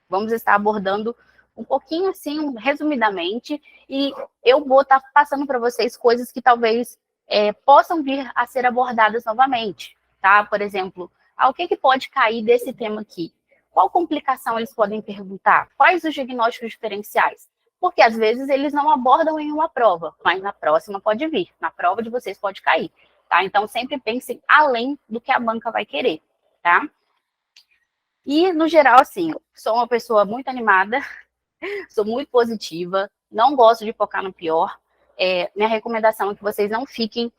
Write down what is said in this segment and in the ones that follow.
vamos estar abordando um pouquinho assim, resumidamente, e eu vou estar passando para vocês coisas que talvez possam vir a ser abordadas novamente, tá? Por exemplo, o que pode cair desse tema aqui? Qual complicação eles podem perguntar? Quais os diagnósticos diferenciais? Porque às vezes eles não abordam em uma prova, mas na próxima pode vir, na prova de vocês pode cair, tá? Então sempre pensem além do que a banca vai querer, tá? E, no geral, assim, sou uma pessoa muito animada, sou muito positiva, não gosto de focar no pior. Minha recomendação é que vocês não fiquem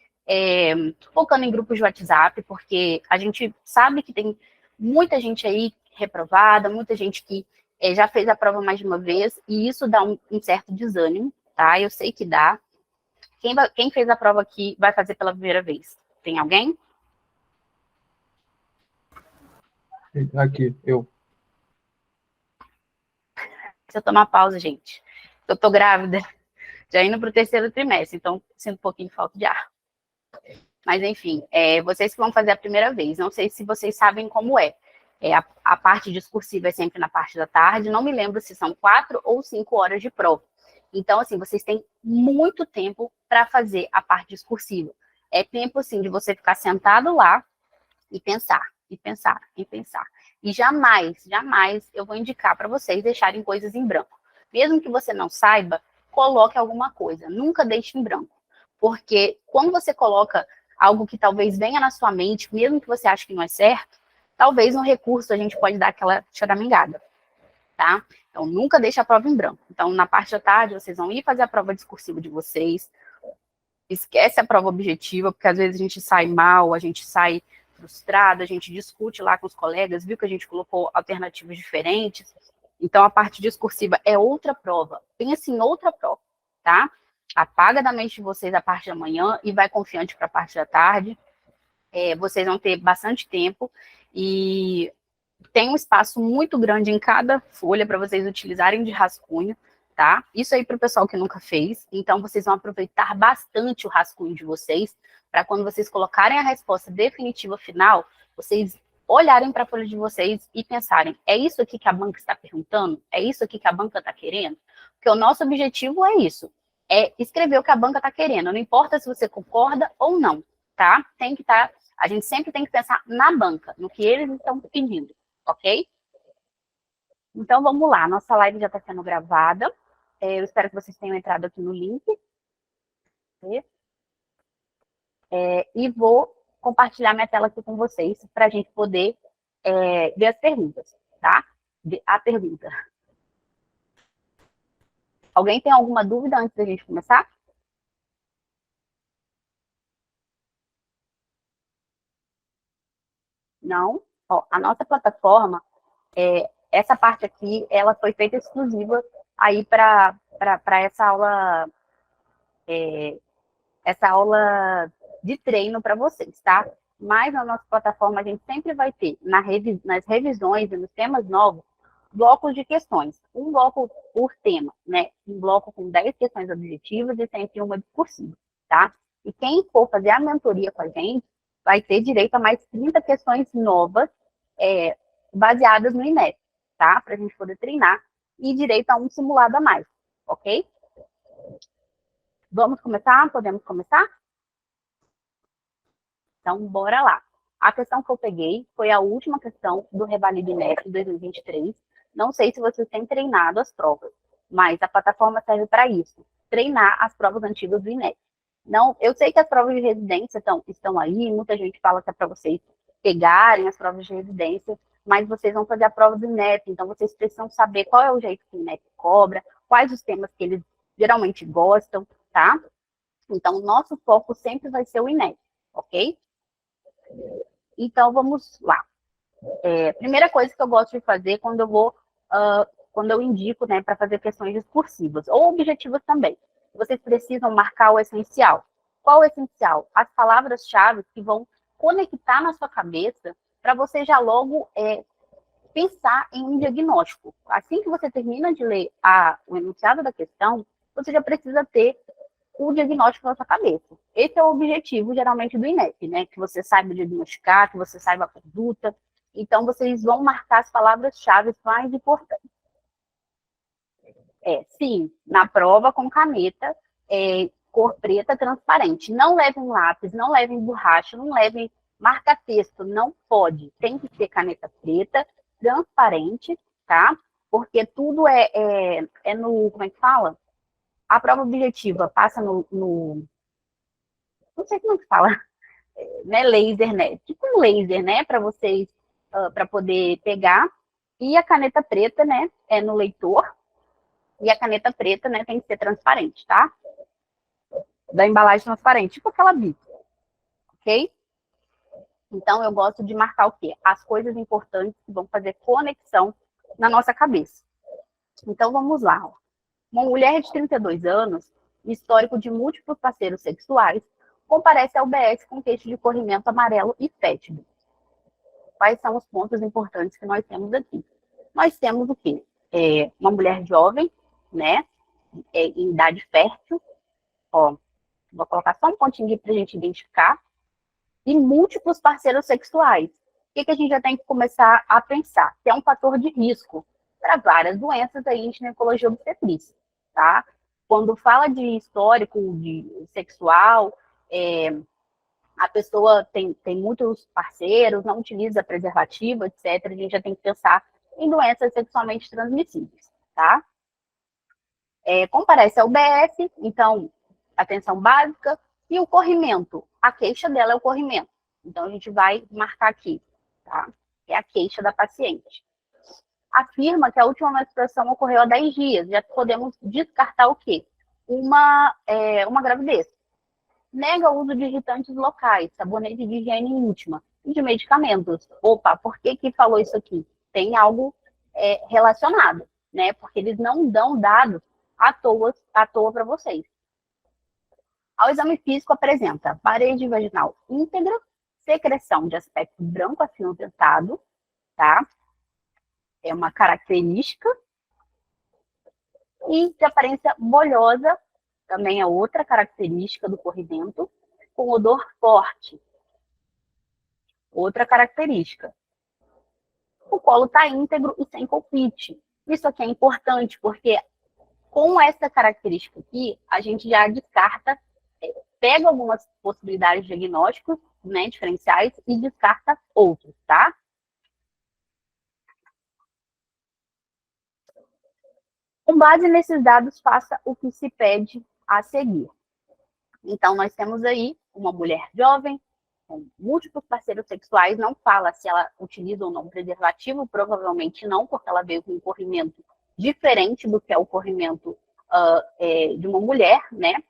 focando em grupos de WhatsApp, porque a gente sabe que tem muita gente aí reprovada, muita gente que já fez a prova mais de uma vez, e isso dá um certo desânimo, tá? Eu sei que dá. Quem fez a prova aqui vai fazer pela primeira vez? Tem alguém? Aqui, eu. Se eu tomar pausa, gente. Eu tô grávida, já indo para o terceiro trimestre, então sinto um pouquinho de falta de ar. Mas, enfim, vocês que vão fazer a primeira vez, não sei se vocês sabem como é. A parte discursiva é sempre na parte da tarde, não me lembro se são 4 ou 5 horas de prova. Então, assim, vocês têm muito tempo para fazer a parte discursiva. É tempo, assim, de você ficar sentado lá e pensar, e pensar, e pensar. E jamais, jamais eu vou indicar para vocês deixarem coisas em branco. Mesmo que você não saiba, coloque alguma coisa. Nunca deixe em branco. Porque quando você coloca algo que talvez venha na sua mente, mesmo que você ache que não é certo, talvez no recurso a gente pode dar aquela choramingada, tá? Então, nunca deixe a prova em branco. Então, na parte da tarde, vocês vão ir fazer a prova discursiva de vocês. Esquece a prova objetiva, porque às vezes a gente sai mal, a gente sai frustrado, a gente discute lá com os colegas, viu que a gente colocou alternativas diferentes. Então, a parte discursiva é outra prova. Pense em outra prova, tá? Apaga da mente de vocês a parte da manhã e vai confiante para a parte da tarde. Vocês vão ter bastante tempo e tem um espaço muito grande em cada folha para vocês utilizarem de rascunho, tá? Isso aí para o pessoal que nunca fez. Então, vocês vão aproveitar bastante o rascunho de vocês para quando vocês colocarem a resposta definitiva final, vocês olharem para a folha de vocês e pensarem, é isso aqui que a banca está perguntando? É isso aqui que a banca está querendo? Porque o nosso objetivo é isso, é escrever o que a banca está querendo. Não importa se você concorda ou não, tá? A gente sempre tem que pensar na banca, no que eles estão pedindo, ok? Então, vamos lá. Nossa live já está sendo gravada. Eu espero que vocês tenham entrado aqui no link. E vou compartilhar minha tela aqui com vocês para a gente poder ver as perguntas, tá? A pergunta. Alguém tem alguma dúvida antes da gente começar? Não? Ó, a nossa plataforma, essa parte aqui, ela foi feita exclusiva aí para essa aula de treino para vocês, tá? Mas na nossa plataforma a gente sempre vai ter, nas revisões e nos temas novos, blocos de questões. Um bloco por tema, né? Um bloco com 10 questões objetivas e sempre uma discursiva, tá? E quem for fazer a mentoria com a gente vai ter direito a mais 30 questões novas baseadas no INEP, tá? Para a gente poder treinar e direito a um simulado a mais, ok? Vamos começar? Podemos começar? Então, bora lá. A questão que eu peguei foi a última questão do Revalido INEP 2023. Não sei se vocês têm treinado as provas, mas a plataforma serve para isso, treinar as provas antigas do INEP. Não, eu sei que as provas de residência estão aí, muita gente fala que é para vocês pegarem as provas de residência, mas vocês vão fazer a prova do INEP, então vocês precisam saber qual é o jeito que o INEP cobra, quais os temas que eles geralmente gostam, tá? Então, o nosso foco sempre vai ser o INEP, ok? Então, vamos lá. Primeira coisa que eu gosto de fazer quando eu indico, né, para fazer questões discursivas, ou objetivas também. Vocês precisam marcar o essencial. Qual o essencial? As palavras-chave que vão conectar na sua cabeça para você já logo pensar em um diagnóstico. Assim que você termina de ler o enunciado da questão, você já precisa ter o diagnóstico na sua cabeça. Esse é o objetivo, geralmente, do INEP, né? Que você saiba diagnosticar, que você saiba a conduta, Então, vocês vão marcar as palavras-chave mais importantes. Sim, na prova com caneta, cor preta transparente. Não levem lápis, não levem borracha, não levem marca-texto, não pode. Tem que ser caneta preta, transparente, tá? Porque tudo é no, como é que fala? A prova objetiva passa no não sei como é que fala, né, laser, né? Tipo um laser, né, para vocês, para poder pegar. E a caneta preta, né, é no leitor. E a caneta preta, né, tem que ser transparente, tá? Da embalagem transparente, tipo aquela Bic, ok? Então, eu gosto de marcar o quê? As coisas importantes que vão fazer conexão na nossa cabeça. Então, vamos lá. Ó. Uma mulher de 32 anos, histórico de múltiplos parceiros sexuais, comparece ao BS com queixo de corrimento amarelo e fétido. Quais são os pontos importantes que nós temos aqui? Nós temos o quê? Uma mulher jovem, né? Em idade fértil. Ó, vou colocar só um pontinho para a gente identificar. E múltiplos parceiros sexuais. O que a gente já tem que começar a pensar? Que é um fator de risco para várias doenças aí em ginecologia e obstetrícia, tá? Quando fala de histórico de sexual, a pessoa tem muitos parceiros, não utiliza preservativo, etc. A gente já tem que pensar em doenças sexualmente transmissíveis, tá? Comparece ao BS, então, atenção básica, e o corrimento. A queixa dela é o corrimento. Então, a gente vai marcar aqui, tá? É a queixa da paciente. Afirma que a última menstruação ocorreu há 10 dias. Já podemos descartar o quê? Uma gravidez. Nega o uso de irritantes locais, sabonete de higiene íntima e de medicamentos. Opa, por que falou isso aqui? Tem algo relacionado, né? Porque eles não dão dados à toa para vocês. Ao exame físico apresenta parede vaginal íntegra, secreção de aspecto branco acinzentado, tá? É uma característica. E de aparência bolhosa, também é outra característica do corrimento, com odor forte. Outra característica. O colo está íntegro e sem colpite. Isso aqui é importante, porque com essa característica aqui, a gente já descarta, pega algumas possibilidades de diagnósticos, né, diferenciais, e descarta outros, tá? Com base nesses dados, faça o que se pede a seguir. Então, nós temos aí uma mulher jovem, com múltiplos parceiros sexuais, não fala se ela utiliza ou não preservativo, provavelmente não, porque ela veio com um corrimento diferente do que é o corrimento de uma mulher, né?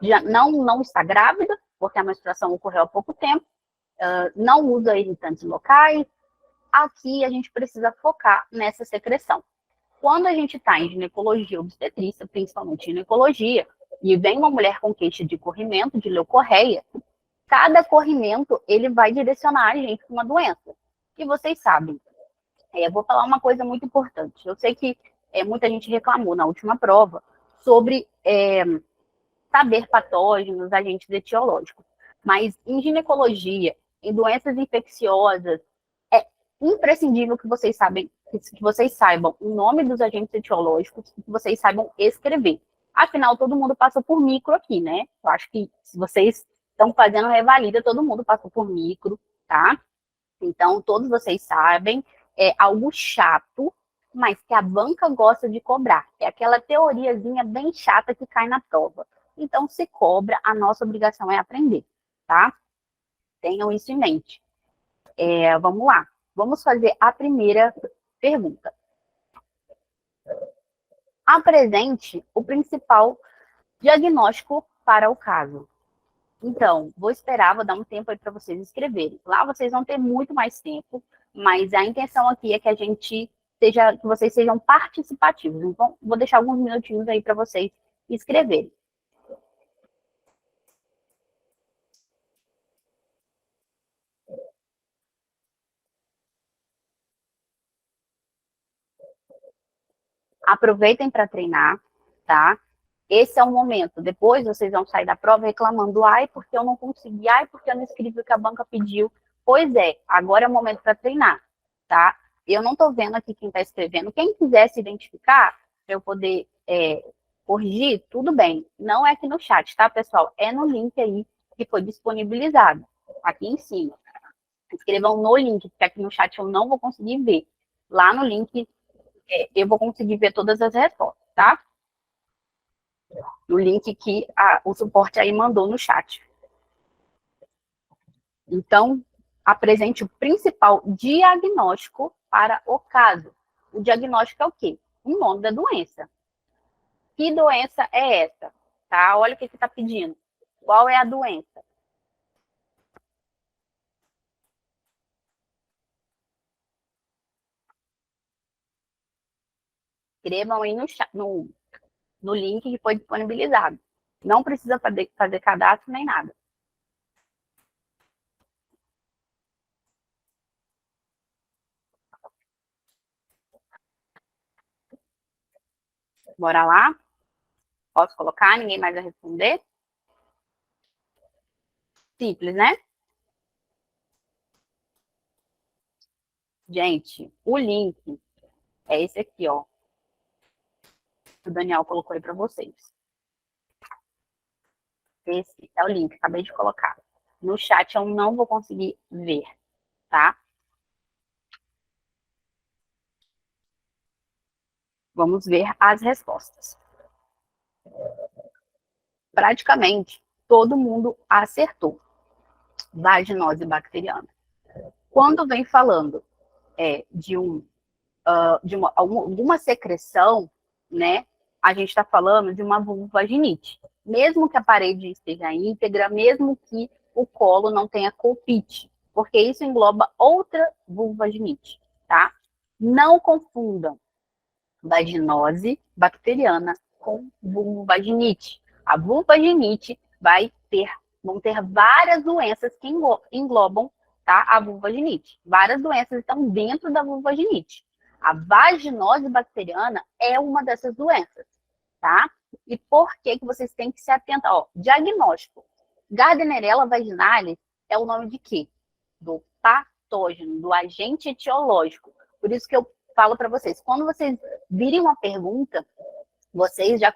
Já não está grávida, porque a menstruação ocorreu há pouco tempo, não usa irritantes locais. Aqui a gente precisa focar nessa secreção. Quando a gente está em ginecologia obstetrícia, principalmente ginecologia, e vem uma mulher com queixa de corrimento, de leucorreia, cada corrimento ele vai direcionar a gente para uma doença. E vocês sabem, eu vou falar uma coisa muito importante. Eu sei que muita gente reclamou na última prova sobre saber patógenos, agentes etiológicos. Mas em ginecologia, em doenças infecciosas, é imprescindível que vocês saibam o nome dos agentes etiológicos e que vocês saibam escrever. Afinal, todo mundo passou por micro aqui, né? Eu acho que se vocês estão fazendo revalida, todo mundo passou por micro, tá? Então, todos vocês sabem, é algo chato, mas que a banca gosta de cobrar. É aquela teoriazinha bem chata que cai na prova. Então, se cobra, a nossa obrigação é aprender, tá? Tenham isso em mente. Vamos lá. Vamos fazer a primeira pergunta. Apresente o principal diagnóstico para o caso. Então, vou esperar, vou dar um tempo aí para vocês escreverem. Lá vocês vão ter muito mais tempo, mas a intenção aqui é que vocês sejam participativos. Então, vou deixar alguns minutinhos aí para vocês escreverem. Aproveitem para treinar, tá? Esse é o momento. Depois vocês vão sair da prova reclamando, ai, porque eu não consegui, ai, porque eu não escrevi o que a banca pediu. Pois é, agora é o momento para treinar, tá? Eu não estou vendo aqui quem está escrevendo. Quem quiser se identificar, para eu poder corrigir, tudo bem. Não é aqui no chat, tá, pessoal? É no link aí que foi disponibilizado, aqui em cima. Escrevam no link, porque aqui no chat eu não vou conseguir ver. Lá no link eu vou conseguir ver todas as respostas, tá? No link que o suporte aí mandou no chat. Então, apresente o principal diagnóstico para o caso. O diagnóstico é o quê? O nome da doença. Que doença é essa? Tá? Olha o que está pedindo. Qual é a doença? Escrevam aí no link que foi disponibilizado. Não precisa fazer cadastro nem nada. Bora lá? Posso colocar? Ninguém mais vai responder? Simples, né? Gente, o link é esse aqui, ó. O Daniel colocou aí para vocês. Esse é o link, acabei de colocar. No chat eu não vou conseguir ver, tá? Vamos ver as respostas. Praticamente todo mundo acertou. Vaginose bacteriana. Quando vem falando de alguma secreção, né? A gente está falando de uma vulvovaginite. Mesmo que a parede esteja íntegra, mesmo que o colo não tenha colpite, porque isso engloba outra vulvovaginite, tá? Não confundam vaginose bacteriana com vulvovaginite. A vulvovaginite vão ter várias doenças que englobam, tá, a vulvovaginite. Várias doenças estão dentro da vulvovaginite. A vaginose bacteriana é uma dessas doenças, tá? E por que vocês têm que se atentar? Ó, diagnóstico. Gardnerella vaginalis é o nome de quê? Do patógeno, do agente etiológico. Por isso que eu falo para vocês, quando vocês virem uma pergunta, vocês já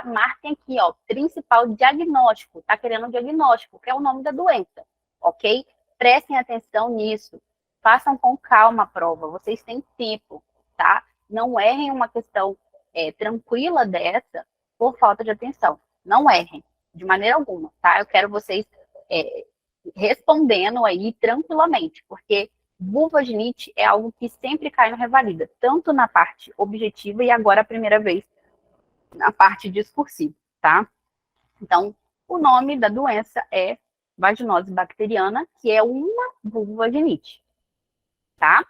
marquem aqui, ó, principal diagnóstico. Tá querendo diagnóstico, que é o nome da doença, ok? Prestem atenção nisso. Façam com calma a prova. Vocês têm tempo, tá? Não errem uma questão tranquila dessa por falta de atenção. Não errem, de maneira alguma, tá? Eu quero vocês respondendo aí tranquilamente, porque vulvovaginite é algo que sempre cai no Revalida, tanto na parte objetiva e agora a primeira vez na parte discursiva, tá? Então, o nome da doença é vaginose bacteriana, que é uma vulvovaginite, tá?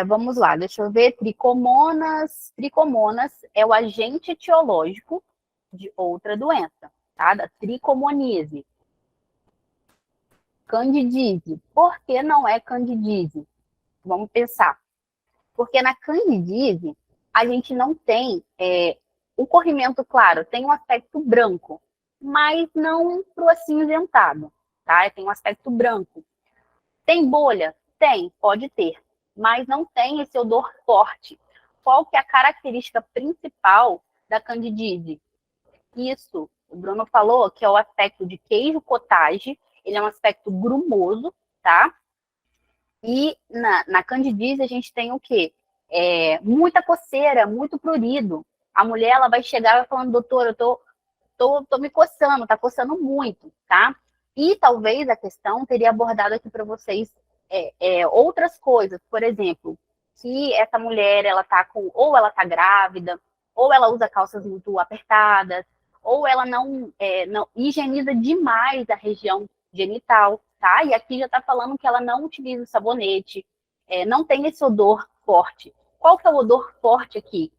Vamos lá, deixa eu ver. Tricomonas. Tricomonas é o agente etiológico de outra doença, tá? Da tricomoníase. Candidíase. Por que não é candidíase? Vamos pensar. Porque na candidíase, a gente não tem o corrimento, claro, tem um aspecto branco, mas não pro acinzentado, tá? Tem um aspecto branco. Tem bolha? Tem, pode ter, mas não tem esse odor forte. Qual que é a característica principal da candidíase? Isso, o Bruno falou que é o aspecto de queijo cottage, ele é um aspecto grumoso, tá? E na candidíase a gente tem o quê? Muita coceira, muito prurido. A mulher, ela vai chegar e vai falando, doutor, eu tô me coçando, tá coçando muito, tá? E talvez a questão teria abordado aqui para vocês outras coisas, por exemplo, que essa mulher, ou ela tá grávida, ou ela usa calças muito apertadas, ou ela não higieniza demais a região genital, tá? E aqui já tá falando que ela não utiliza o sabonete, não tem esse odor forte. Qual que é o odor forte aqui?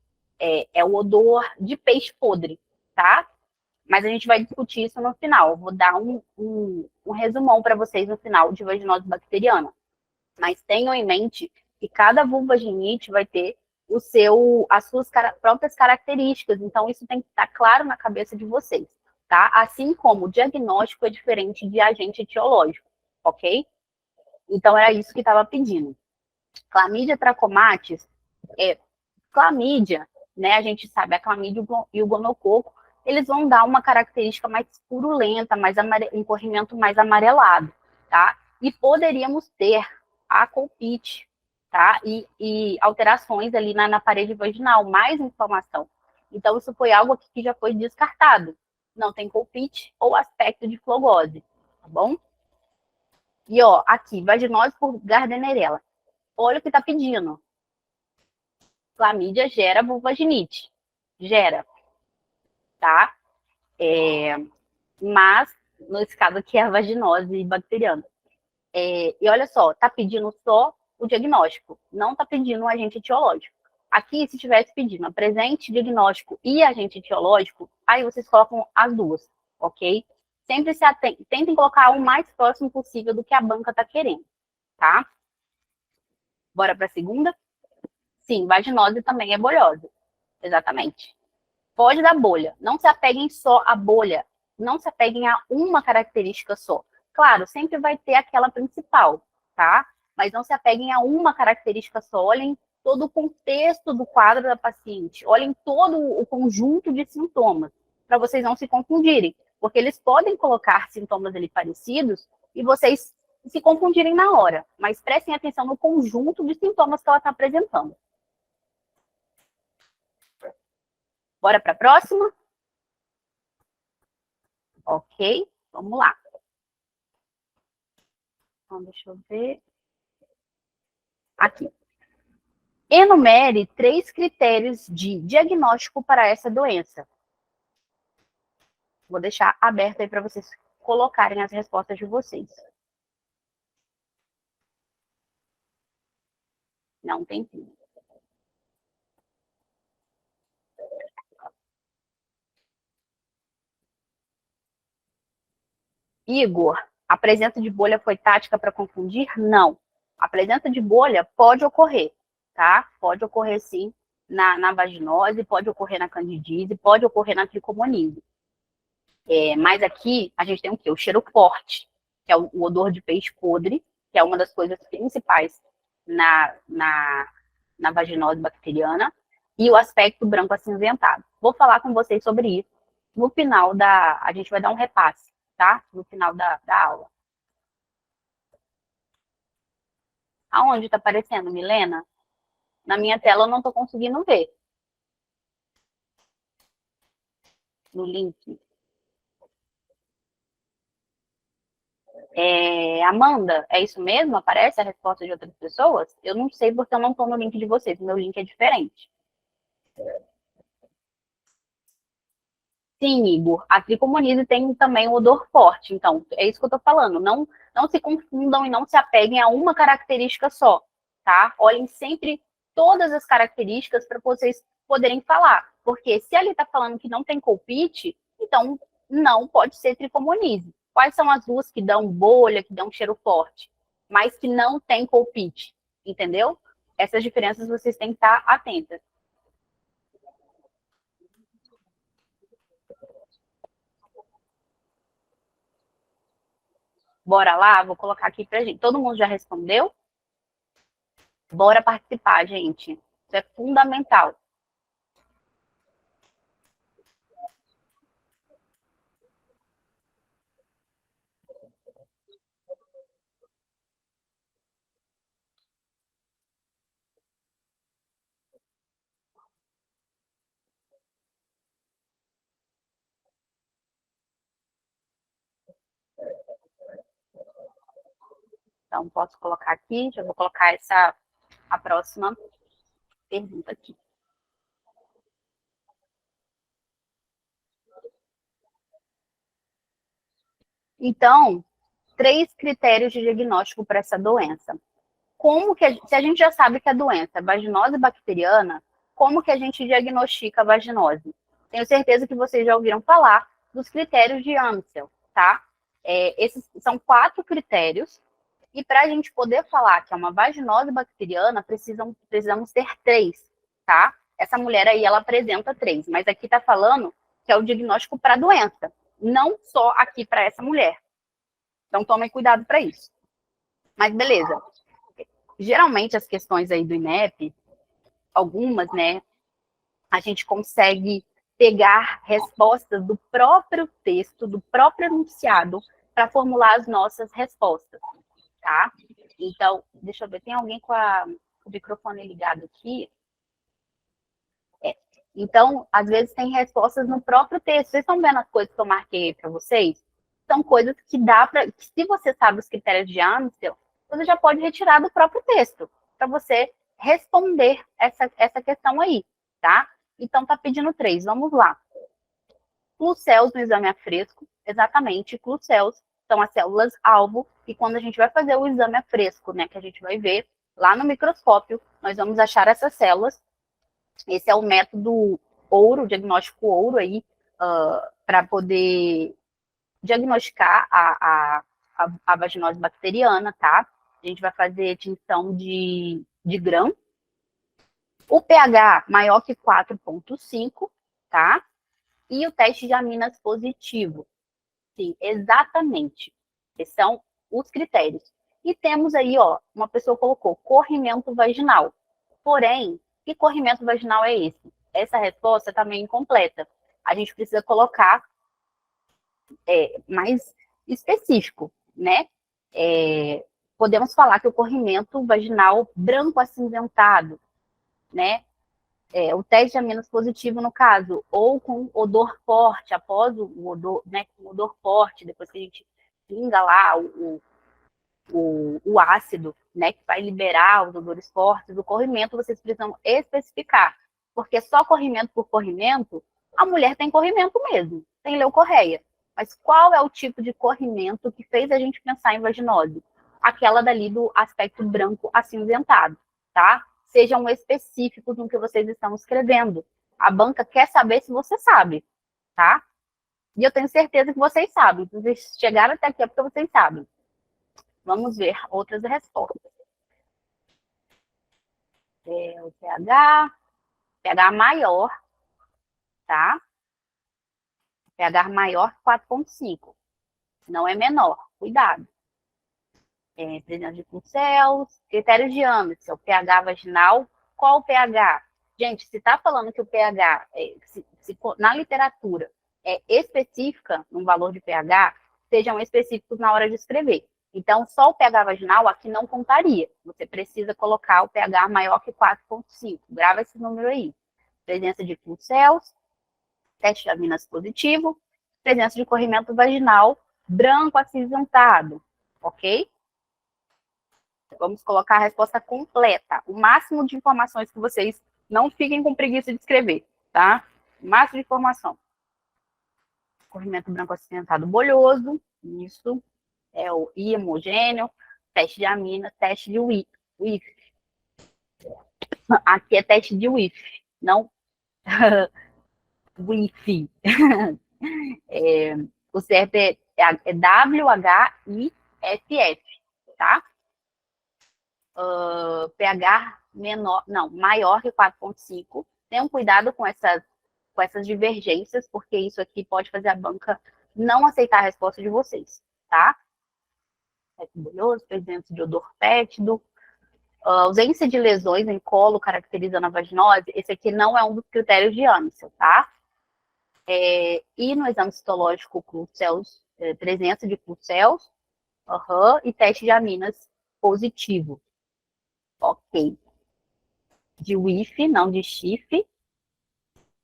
É o odor de peixe podre, tá? Mas a gente vai discutir isso no final. Eu vou dar um resumão para vocês no final de vaginose bacteriana. Mas tenham em mente que cada vulvovaginite vai ter as suas próprias características. Então, isso tem que estar claro na cabeça de vocês, tá? Assim como o diagnóstico é diferente de agente etiológico. ok? Então, era isso que estava pedindo. Clamídia trachomatis, clamídia, né? A gente sabe, a clamídia e o gonococo, eles vão dar uma característica mais purulenta, um corrimento mais amarelado, tá? E poderíamos ter a colpite, tá? E alterações ali na parede vaginal, mais inflamação. Então, isso foi algo que já foi descartado. Não tem colpite ou aspecto de flogose, tá bom? E, ó, aqui, vaginose por Gardnerella. Olha o que tá pedindo. Clamídia gera vulvaginite. Gera, tá? Mas, nesse caso aqui, é a vaginose bacteriana. E olha só, tá pedindo só o diagnóstico, não tá pedindo um agente etiológico. Aqui, se tivesse pedindo presente, diagnóstico e agente etiológico, aí vocês colocam as duas, ok? Sempre tentem colocar o mais próximo possível do que a banca tá querendo, tá? Bora para a segunda? Sim, vaginose também é bolhosa. Exatamente. Pode dar bolha. Não se apeguem só à bolha. Não se apeguem a uma característica só. Claro, sempre vai ter aquela principal, tá? Mas não se apeguem a uma característica só. Olhem todo o contexto do quadro da paciente. Olhem todo o conjunto de sintomas, para vocês não se confundirem. Porque eles podem colocar sintomas ali parecidos e vocês se confundirem na hora. Mas prestem atenção no conjunto de sintomas que ela está apresentando. Bora para a próxima? Ok, vamos lá. Então, deixa eu ver. Aqui. Enumere 3 critérios de diagnóstico para essa doença. Vou deixar aberto aí para vocês colocarem as respostas de vocês. Não tem fim. Igor, a presença de bolha foi tática para confundir? Não. A presença de bolha pode ocorrer, tá? Pode ocorrer sim na vaginose, pode ocorrer na candidíase, pode ocorrer na tricomonise. Mas aqui a gente tem o quê? O cheiro forte, que é o odor de peixe podre, que é uma das coisas principais na vaginose bacteriana, e o aspecto branco acinzentado. Vou falar com vocês sobre isso no final a gente vai dar um repasse, tá? No final da aula. Aonde está aparecendo, Milena? Na minha tela eu não estou conseguindo ver. No link. Amanda, é isso mesmo? Aparece a resposta de outras pessoas? Eu não sei porque eu não estou no link de vocês. O meu link é diferente. Sim, Igor. A tricomonise tem também um odor forte. Então, é isso que eu estou falando. Não se confundam e não se apeguem a uma característica só, tá? Olhem sempre todas as características para vocês poderem falar. Porque se ali está falando que não tem colpite, então não pode ser tricomonise. Quais são as duas que dão bolha, que dão cheiro forte, mas que não tem colpite? Entendeu? Essas diferenças vocês têm que estar atentas. Bora lá, vou colocar aqui pra gente. Todo mundo já respondeu? Bora participar, gente. Isso é fundamental. Então, posso colocar aqui, já vou colocar a próxima pergunta aqui. Então, 3 critérios de diagnóstico para essa doença. Se a gente já sabe que a doença é vaginose bacteriana, como que a gente diagnostica a vaginose? Tenho certeza que vocês já ouviram falar dos critérios de Amsel, tá? Esses são 4 critérios, e para a gente poder falar que é uma vaginose bacteriana, precisamos ter 3, tá? Essa mulher aí, ela apresenta 3, mas aqui está falando que é o diagnóstico para a doença, não só aqui para essa mulher. Então, tomem cuidado para isso. Mas, beleza. Geralmente, as questões aí do INEP, algumas, né, a gente consegue pegar respostas do próprio texto, do próprio enunciado, para formular as nossas respostas, tá? Então, deixa eu ver, tem alguém com o microfone ligado aqui? Então, às vezes tem respostas no próprio texto. Vocês estão vendo as coisas que eu marquei para vocês? São coisas que dá para, se você sabe os critérios de Amstel, você já pode retirar do próprio texto, para você responder essa questão aí, tá? Então, tá pedindo 3, vamos lá. Clucells no exame a fresco, exatamente, clucells são as células-alvo, e quando a gente vai fazer o exame a fresco, né, que a gente vai ver lá no microscópio, nós vamos achar essas células. Esse é o método ouro, diagnóstico ouro aí, para poder diagnosticar a vaginose bacteriana, tá? A gente vai fazer tinção de grão. O pH maior que 4,5, tá? E o teste de aminas positivo. Sim, exatamente. Esses são os critérios. E temos aí, ó, uma pessoa colocou corrimento vaginal. Porém, que corrimento vaginal é esse? Essa resposta está meio incompleta. A gente precisa colocar mais específico, né? Podemos falar que o corrimento vaginal branco acinzentado, né? O teste de aminas positivo, no caso, ou com odor forte, após o odor, né, com odor forte, depois que a gente pinga lá o ácido, né, que vai liberar os odores fortes, o corrimento vocês precisam especificar, porque só corrimento por corrimento, a mulher tem corrimento mesmo, tem leucorreia. Mas qual é o tipo de corrimento que fez a gente pensar em vaginose? Aquela dali do aspecto branco acinzentado, tá? Sejam específicos no que vocês estão escrevendo. A banca quer saber se você sabe, tá? E eu tenho certeza que vocês sabem. Vocês chegaram até aqui é porque vocês sabem. Vamos ver outras respostas. O pH maior, tá? pH maior que 4,5. Não é menor, cuidado. Presença de Clucells, critérios de Amstel, pH vaginal, qual o pH? Gente, se está falando que o pH, na literatura, é específica no valor de pH, sejam específicos na hora de escrever. Então, só o pH vaginal aqui não contaria. Você precisa colocar o pH maior que 4,5. Grava esse número aí. Presença de Clucells, teste de aminas positivo, presença de corrimento vaginal branco acinzentado, ok? Vamos colocar a resposta completa. O máximo de informações que vocês não fiquem com preguiça de escrever, tá? O máximo de informação. Corrimento branco acinzentado bolhoso, isso. É o I homogêneo, teste de amina, teste de WIF. Aqui é teste de WIF, não WIF. O certo é WHIFF, tá? pH menor, não, maior que 4,5. Tenham cuidado com essas divergências, porque isso aqui pode fazer a banca não aceitar a resposta de vocês, tá? Bolhoso, presença de odor fétido, ausência de lesões em colo caracterizando a vaginose, esse aqui não é um dos critérios de Amstel, tá? E no exame citológico, Clucells, presença de Clucells, e teste de aminas positivo. Ok. De WIF, não de chifre.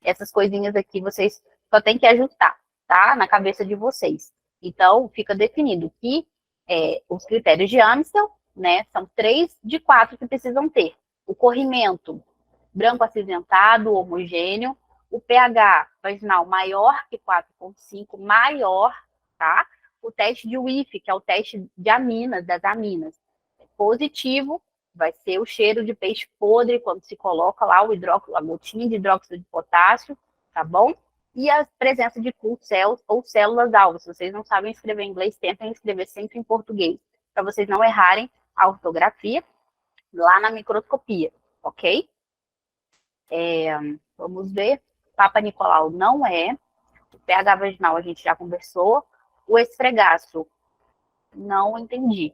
Essas coisinhas aqui vocês só tem que ajustar, tá? Na cabeça de vocês. Então, fica definido que os critérios de Amstel, né, são 3 de 4 que precisam ter. O corrimento branco acinzentado, homogêneo, o pH vaginal maior que 4,5, maior, tá? O teste de WIF, que é o teste de aminas, das aminas, positivo, vai ser o cheiro de peixe podre quando se coloca lá a gotinha de hidróxido de potássio, tá bom? E a presença de Clucells ou células-alvo. Se vocês não sabem escrever em inglês, tentem escrever sempre em português, para vocês não errarem a ortografia lá na microscopia, ok? Vamos ver. Papa Nicolau não é. O pH vaginal a gente já conversou. O esfregaço Não entendi.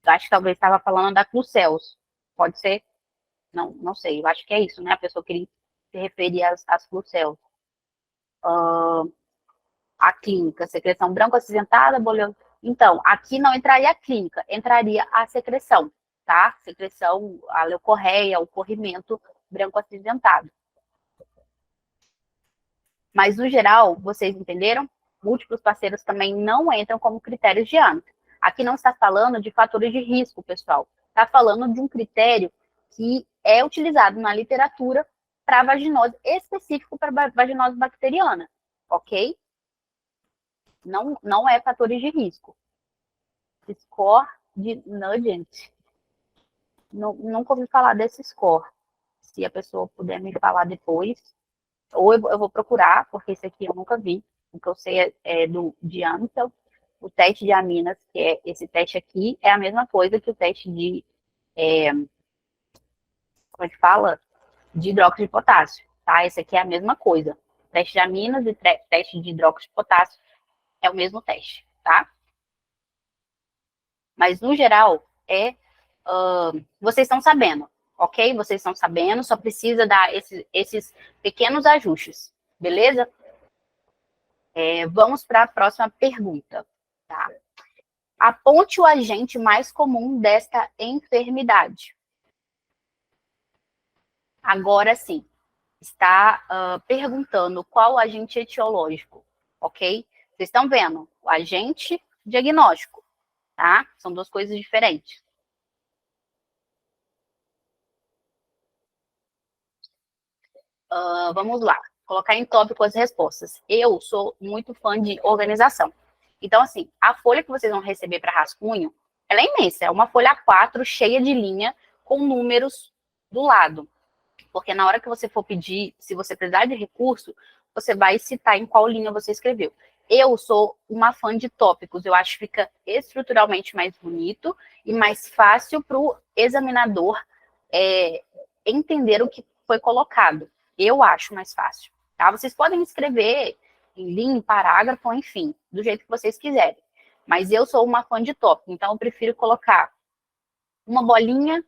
Eu acho que talvez estava falando da Clucells. Pode ser? Não, não sei. Eu acho que é isso, né? A pessoa queria se referir às Clucells. A clínica, secreção branco acinzentada, boleu. Então, aqui não entraria a clínica, entraria a secreção, tá? Secreção, a leucorreia, o corrimento branco acinzentado. Mas, no geral, vocês entenderam? Múltiplos parceiros também não entram como critérios de âmbito. Aqui não está falando de fatores de risco, pessoal. Está falando de um critério que é utilizado na literatura para vaginose, específico para vaginose bacteriana, ok? Não é fatores de risco. Score de Nugent. Nunca ouvi falar desse score. Se a pessoa puder me falar depois, ou eu vou procurar, porque esse aqui eu nunca vi. O que eu sei é de Amstel. O teste de aminas, que é esse teste aqui, é a mesma coisa que o teste de, como é que fala? De hidróxido de potássio, tá? Esse aqui é a mesma coisa. Teste de aminas e teste de hidróxido de potássio é o mesmo teste, tá? Mas, no geral, vocês estão sabendo, ok? Vocês estão sabendo, só precisa dar esses pequenos ajustes, beleza? Vamos para a próxima pergunta, tá? Aponte o agente mais comum desta enfermidade. Agora sim, está perguntando qual o agente etiológico, ok? Vocês estão vendo? O agente diagnóstico, tá? São duas coisas diferentes. Vamos lá, colocar em tópico as respostas. Eu sou muito fã de organização. Então, assim, a folha que vocês vão receber para rascunho, ela é imensa, é uma folha A4 cheia de linha com números do lado. Porque na hora que você for pedir, se você precisar de recurso, você vai citar em qual linha você escreveu. Eu sou uma fã de tópicos, eu acho que fica estruturalmente mais bonito e mais fácil para o examinador entender o que foi colocado. Eu acho mais fácil, tá? Vocês podem escrever em linha, em parágrafo, enfim, do jeito que vocês quiserem. Mas eu sou uma fã de tópico, então eu prefiro colocar uma bolinha,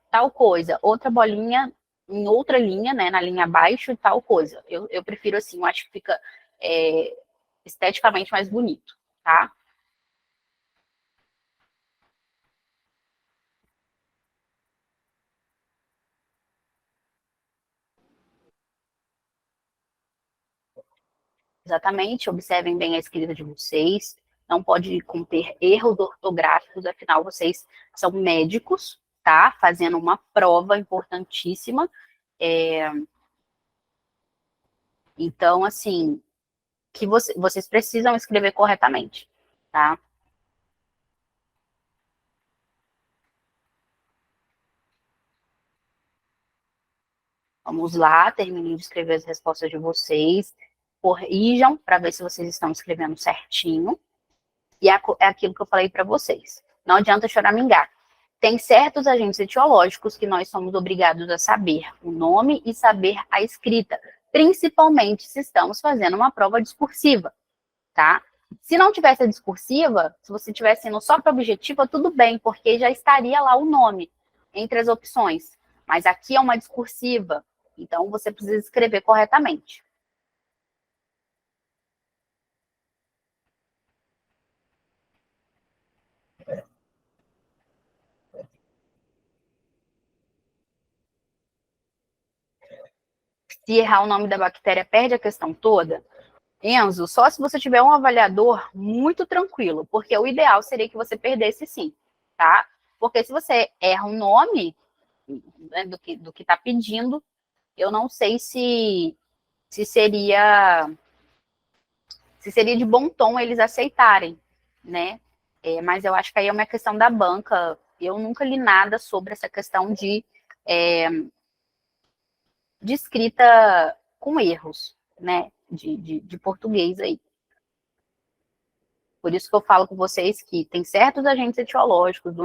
tal coisa, outra bolinha em outra linha, né, na linha abaixo, tal coisa. Eu prefiro assim, eu acho que fica esteticamente mais bonito, tá? Exatamente, observem bem a escrita de vocês, não pode conter erros ortográficos, afinal vocês são médicos, tá? Fazendo uma prova importantíssima. Então, assim, que vocês precisam escrever corretamente, tá? Vamos lá, terminem de escrever as respostas de vocês, corrijam para ver se vocês estão escrevendo certinho. E é aquilo que eu falei para vocês. Não adianta choramingar. Tem certos agentes etiológicos que nós somos obrigados a saber o nome e saber a escrita, principalmente se estamos fazendo uma prova discursiva, tá? Se não tivesse a discursiva, se você estivesse indo só para objetiva, tudo bem, porque já estaria lá o nome entre as opções. Mas aqui é uma discursiva, então você precisa escrever corretamente. Se errar o nome da bactéria, perde a questão toda. Enzo, só se você tiver um avaliador muito tranquilo, porque o ideal seria que você perdesse sim, tá? Porque se você erra o nome, né, do que está pedindo, eu não sei se seria de bom tom eles aceitarem, né? Mas eu acho que aí é uma questão da banca. Eu nunca li nada sobre essa questão de escrita com erros, né? De português aí. Por isso que eu falo com vocês que tem certos agentes etiológicos,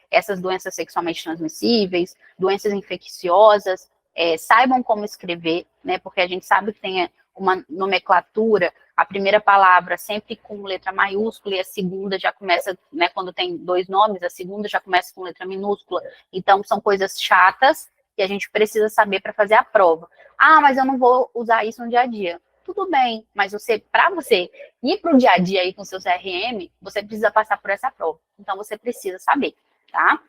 essas doenças sexualmente transmissíveis, doenças infecciosas, saibam como escrever, né? Porque a gente sabe que tem uma nomenclatura a primeira palavra sempre com letra maiúscula e a segunda já começa, né, quando tem dois nomes, a segunda já começa com letra minúscula. Então, são coisas chatas que a gente precisa saber para fazer a prova. Ah, mas eu não vou usar isso no dia a dia. Tudo bem, mas para você ir para o dia a dia aí com seu CRM, você precisa passar por essa prova. Então, você precisa saber, tá?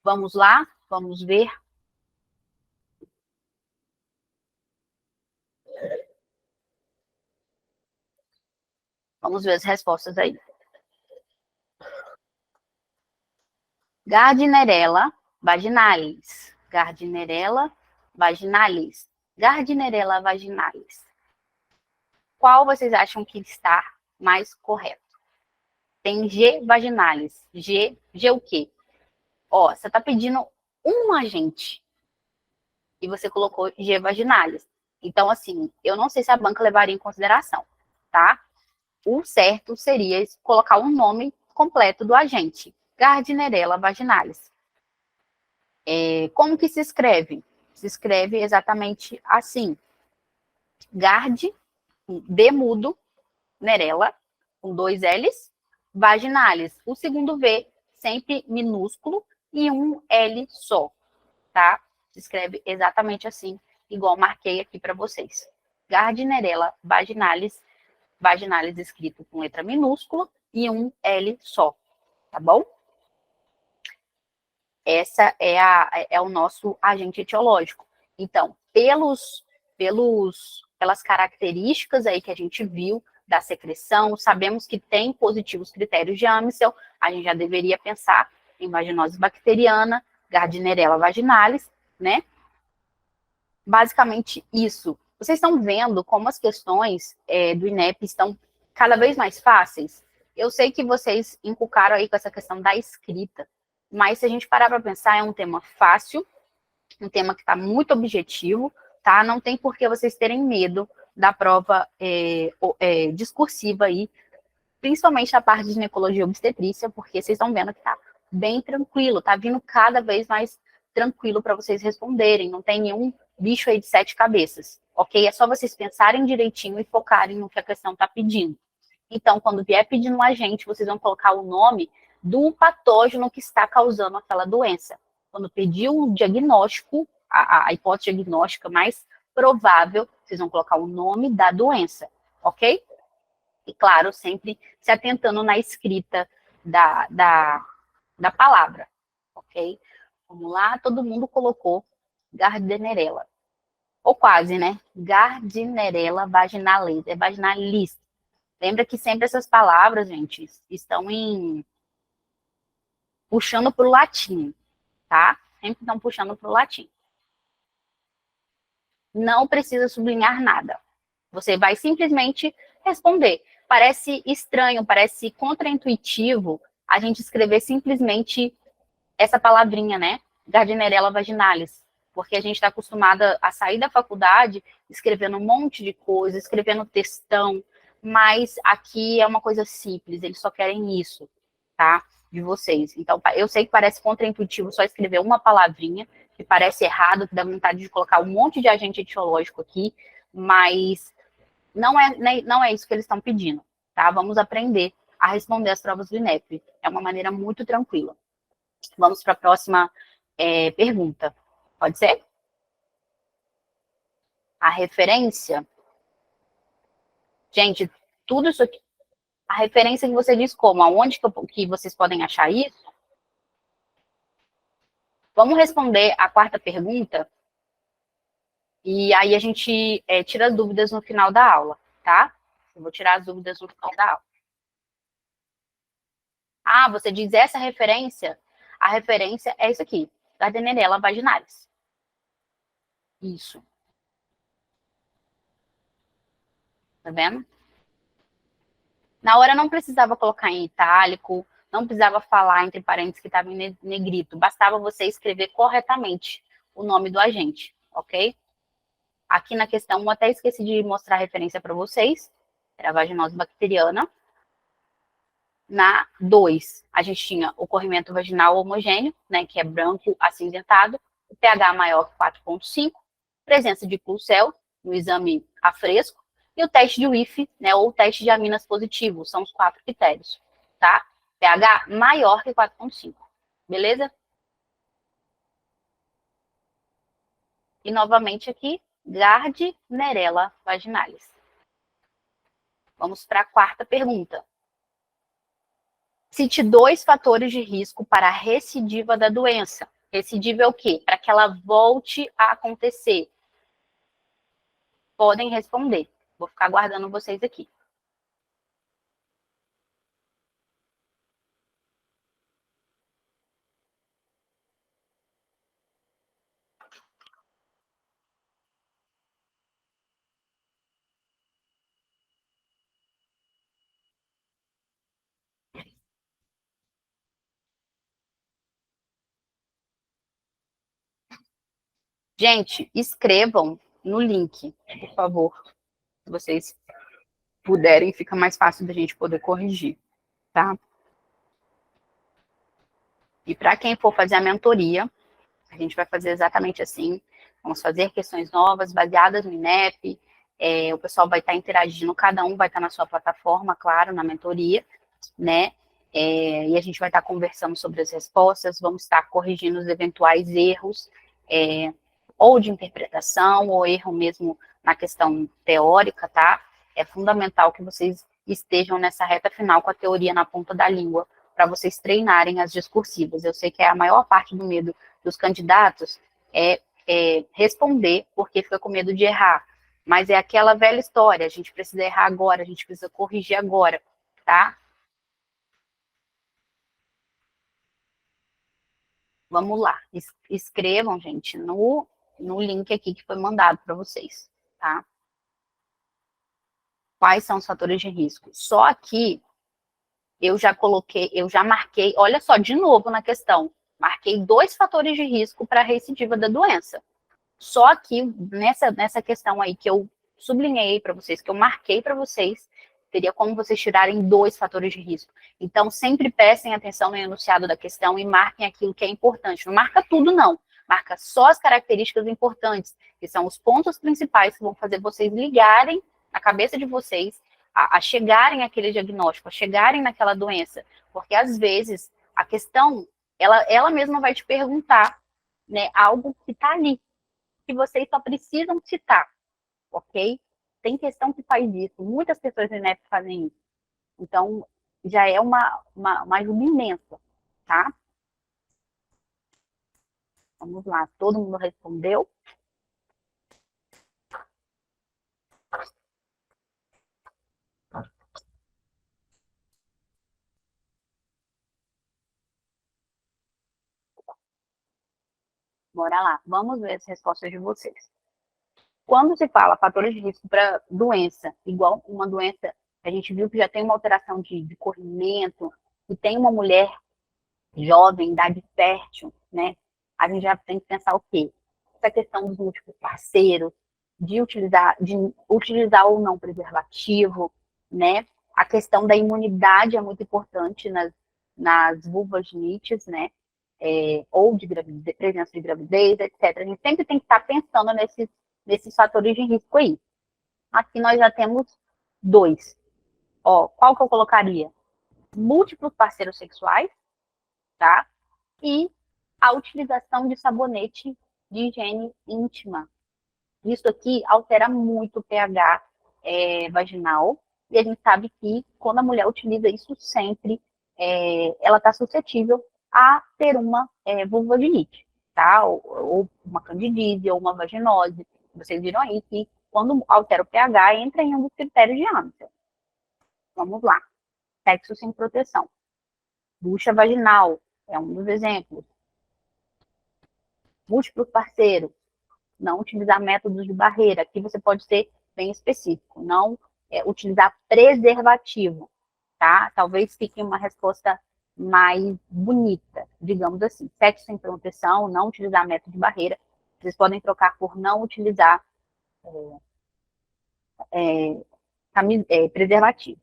Vamos lá, vamos ver. Vamos ver as respostas aí. Gardnerella vaginalis. Gardnerella vaginalis. Gardnerella vaginalis. Qual vocês acham que está mais correto? Tem G vaginalis. G o quê? Ó, você está pedindo um agente e você colocou G vaginalis. Então, assim, eu não sei se a banca levaria em consideração, tá? O certo seria colocar o nome completo do agente. Gardnerella vaginalis. Como que se escreve? Se escreve exatamente assim. Gard, D mudo, nerella, com dois L's, vaginalis. O segundo V, sempre minúsculo, e um L só, tá? Se escreve exatamente assim, igual marquei aqui para vocês. Gardnerella vaginalis, vaginalis escrito com letra minúscula e um L só, tá bom? Essa é o nosso agente etiológico. Então, pelas características aí que a gente viu da secreção, sabemos que tem positivos critérios de Amisel, a gente já deveria pensar em vaginose bacteriana, Gardnerella vaginalis, né? Basicamente isso. Vocês estão vendo como as questões do INEP estão cada vez mais fáceis? Eu sei que vocês encucaram aí com essa questão da escrita, mas se a gente parar para pensar, é um tema fácil, um tema que está muito objetivo, tá? Não tem por que vocês terem medo da prova discursiva aí, principalmente na parte de ginecologia e obstetrícia, porque vocês estão vendo que está bem tranquilo, tá vindo cada vez mais tranquilo para vocês responderem, não tem nenhum bicho aí de 7 cabeças, ok? É só vocês pensarem direitinho e focarem no que a questão está pedindo. Então, quando vier pedindo um agente, vocês vão colocar o nome do patógeno que está causando aquela doença. Quando pedir o diagnóstico, a hipótese diagnóstica mais provável, vocês vão colocar o nome da doença, ok? E, claro, sempre se atentando na escrita da palavra, ok? Vamos lá, todo mundo colocou Gardnerella. Ou quase, né? Gardnerella vaginalis, é vaginalis. Lembra que sempre essas palavras, gente, estão puxando para o latim, tá? Sempre estão puxando para o latim. Não precisa sublinhar nada. Você vai simplesmente responder. Parece estranho, parece contraintuitivo a gente escrever simplesmente essa palavrinha, né? Gardnerella vaginalis. Porque a gente está acostumada a sair da faculdade escrevendo um monte de coisa, escrevendo textão, mas aqui é uma coisa simples, eles só querem isso, tá? De vocês. Então, eu sei que parece contraintuitivo só escrever uma palavrinha, que parece errado, que dá vontade de colocar um monte de agente etiológico aqui, mas não é isso que eles estão pedindo, tá? Vamos aprender a responder as provas do INEP. É uma maneira muito tranquila. Vamos para a próxima pergunta. Pode ser? A referência. Gente, tudo isso aqui. A referência que você diz como? Aonde que vocês podem achar isso? Vamos responder a quarta pergunta. E aí a gente tira as dúvidas no final da aula, tá? Eu vou tirar as dúvidas no final da aula. Ah, você diz essa referência? A referência é isso aqui. Gardnerella vaginalis. Isso. Tá vendo? Na hora não precisava colocar em itálico, não precisava falar entre parênteses que estava em negrito. Bastava você escrever corretamente o nome do agente, ok? Aqui na questão 1, até esqueci de mostrar a referência para vocês. Era a vaginose bacteriana. Na 2, a gente tinha o corrimento vaginal homogêneo, né, que é branco acinzentado, o pH maior que 4,5, presença de pulsel no exame a fresco, E o teste de WIF, né, ou o teste de aminas positivo, são os 4 critérios, tá? pH maior que 4,5, beleza? E novamente aqui, Gardnerella vaginalis. Vamos para a quarta pergunta. Cite 2 fatores de risco para a recidiva da doença. Recidiva é o quê? Para que ela volte a acontecer. Podem responder. Vou ficar aguardando vocês aqui. Gente, escrevam no link, por favor. Se vocês puderem, fica mais fácil da gente poder corrigir, tá? E para quem for fazer a mentoria, a gente vai fazer exatamente assim. Vamos fazer questões novas, baseadas no INEP. O pessoal vai estar interagindo, cada um vai estar na sua plataforma, claro, na mentoria, né? E a gente vai estar conversando sobre as respostas, vamos estar corrigindo os eventuais erros, ou de interpretação, ou erro mesmo na questão teórica, tá? É fundamental que vocês estejam nessa reta final com a teoria na ponta da língua, para vocês treinarem as discursivas. Eu sei que a maior parte do medo dos candidatos é responder porque fica com medo de errar. Mas é aquela velha história, a gente precisa errar agora, a gente precisa corrigir agora, tá? Vamos lá, escrevam, gente, no link aqui que foi mandado para vocês, tá? Quais são os fatores de risco? Só aqui eu já coloquei, eu já marquei, olha só, de novo na questão, marquei 2 fatores de risco para a recidiva da doença. Só que nessa questão aí que eu sublinhei para vocês, que eu marquei para vocês, teria como vocês tirarem 2 fatores de risco. Então, sempre prestem atenção no enunciado da questão e marquem aquilo que é importante. Não marca tudo, não. Marca só as características importantes, que são os pontos principais que vão fazer vocês ligarem na cabeça de vocês a chegarem àquele diagnóstico, a chegarem naquela doença. Porque, às vezes, a questão, ela mesma vai te perguntar, né, algo que está ali, que vocês só precisam citar, ok? Tem questão que faz isso, muitas pessoas do INEP fazem isso. Então, já é uma ajuda imensa, tá? Vamos lá, todo mundo respondeu? Bora lá, vamos ver as respostas de vocês. Quando se fala fatores de risco para doença, igual uma doença, a gente viu que já tem uma alteração de corrimento, e tem uma mulher jovem, idade fértil, né? A gente já tem que pensar o quê? Essa questão dos múltiplos parceiros, de utilizar ou não preservativo, né? A questão da imunidade é muito importante nas vulvaginites, né? Ou de gravidez, presença de gravidez, etc. A gente sempre tem que estar pensando nesses fatores de risco aí. Aqui nós já temos 2. Ó, qual que eu colocaria? Múltiplos parceiros sexuais, tá? E a utilização de sabonete de higiene íntima. Isso aqui altera muito o pH vaginal, e a gente sabe que quando a mulher utiliza isso sempre, ela está suscetível a ter uma vulvadinite, tá? Ou uma candidíase, ou uma vaginose. Vocês viram aí que quando altera o pH, entra em um dos critérios de Amstel. Vamos lá. Sexo sem proteção. Bucha vaginal é um dos exemplos. Múltiplos parceiros. Não utilizar métodos de barreira. Aqui você pode ser bem específico. Não utilizar preservativo, tá? Talvez fique uma resposta mais bonita, digamos assim. Sexo sem proteção, não utilizar método de barreira. Vocês podem trocar por não utilizar preservativo.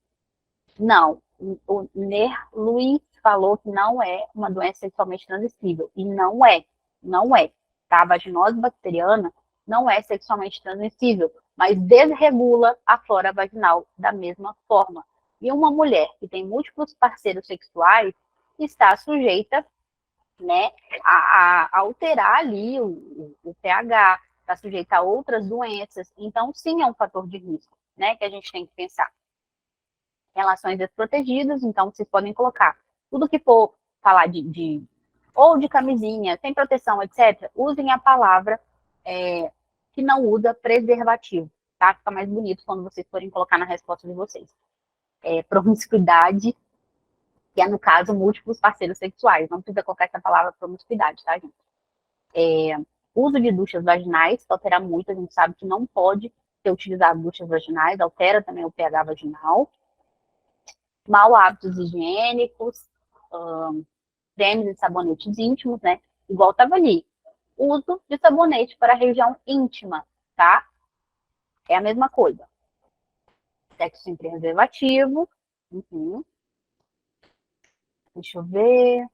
Não, o Ner Luiz falou que não é uma doença sexualmente transmissível. E não é, não é. Tá? A vaginose bacteriana não é sexualmente transmissível, mas desregula a flora vaginal da mesma forma. E uma mulher que tem múltiplos parceiros sexuais está sujeita, né, a alterar ali o pH, está sujeita a outras doenças. Então, sim, é um fator de risco, né, que a gente tem que pensar. Relações desprotegidas, então vocês podem colocar tudo que for falar ou de camisinha, sem proteção, etc., usem a palavra que não usa preservativo, tá? Fica mais bonito quando vocês forem colocar na resposta de vocês. Promiscuidade, que é, no caso, múltiplos parceiros sexuais. Não precisa colocar essa palavra promiscuidade, tá, gente? Uso de duchas vaginais, que altera muito, a gente sabe que não pode ser utilizado duchas vaginais, altera também o pH vaginal. Mau hábitos higiênicos, cremes e sabonetes íntimos, né? Igual estava ali. Uso de sabonete para a região íntima, tá? É a mesma coisa. Sexo sem preservativo. Uhum. Deixa eu ver.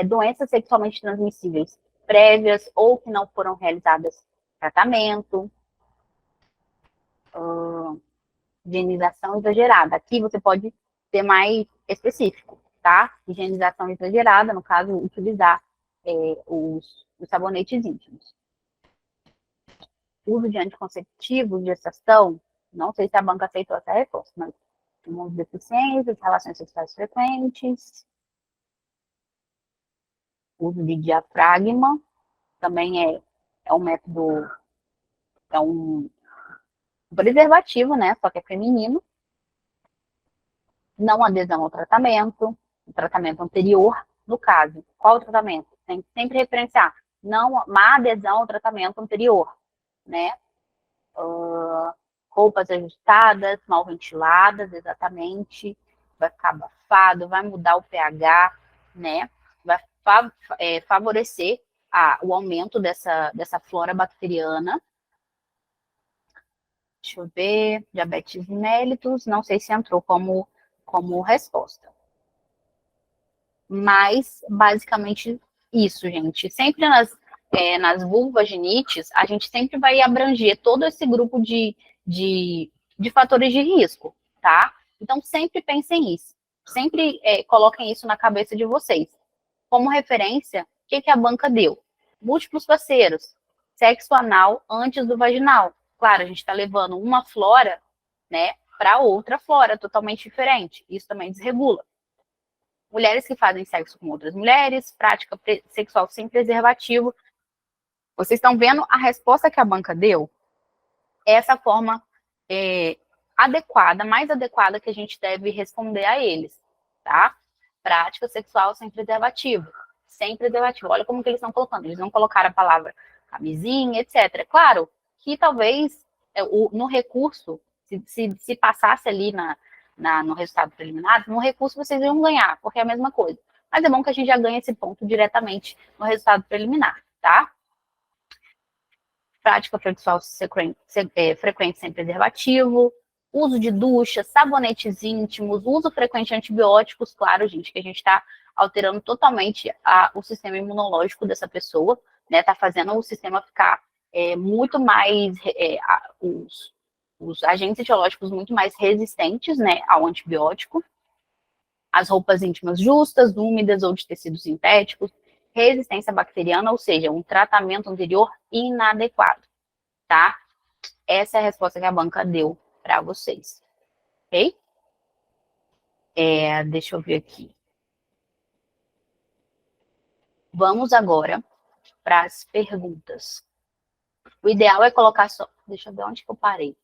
Doenças sexualmente transmissíveis prévias ou que não foram realizadas tratamento. Higienização exagerada. Aqui você pode ser mais específico, tá? Higienização exagerada, no caso, utilizar os sabonetes íntimos. Uso de anticonceptivos, gestação, não sei se a banca aceitou essa resposta, mas imunodeficiências, relações sexuais frequentes, uso de diafragma, também é um método, é um preservativo, né, só que é feminino. Não adesão ao tratamento, o tratamento anterior, no caso. Qual o tratamento? Tem que sempre referenciar. Não, má adesão ao tratamento anterior, né? Roupas ajustadas, mal ventiladas, exatamente. Vai ficar abafado, vai mudar o pH, né? Vai favorecer o aumento dessa flora bacteriana. Deixa eu ver. Diabetes mellitus, não sei se entrou como resposta. Mas, basicamente, isso, gente. Sempre nas vulvaginites, a gente sempre vai abranger todo esse grupo de fatores de risco, tá? Então, sempre pensem nisso. Sempre coloquem isso na cabeça de vocês. Como referência, o que a banca deu? Múltiplos parceiros, sexo anal antes do vaginal. Claro, a gente está levando uma flora, né, para outra flora totalmente diferente. Isso também desregula. Mulheres que fazem sexo com outras mulheres, prática sexual sem preservativo. Vocês estão vendo a resposta que a banca deu? É essa forma adequada, mais adequada que a gente deve responder a eles, tá? Prática sexual sem preservativo. Sem preservativo. Olha como que eles estão colocando. Eles não colocaram a palavra camisinha, etc. Claro que talvez no recurso, se passasse ali no resultado preliminar, no recurso vocês iam ganhar, porque é a mesma coisa. Mas é bom que a gente já ganhe esse ponto diretamente no resultado preliminar, tá? Prática sexual frequente sem preservativo, uso de ducha, sabonetes íntimos, uso frequente de antibióticos, claro, gente, que a gente está alterando totalmente o sistema imunológico dessa pessoa, né? Tá fazendo o sistema ficar muito mais, os agentes etiológicos muito mais resistentes, né, ao antibiótico. As roupas íntimas justas, úmidas ou de tecidos sintéticos, resistência bacteriana, ou seja, um tratamento anterior inadequado, tá? Essa é a resposta que a banca deu para vocês, ok? Deixa eu ver aqui. Vamos agora para as perguntas. O ideal é colocar só... Deixa eu ver onde que eu parei.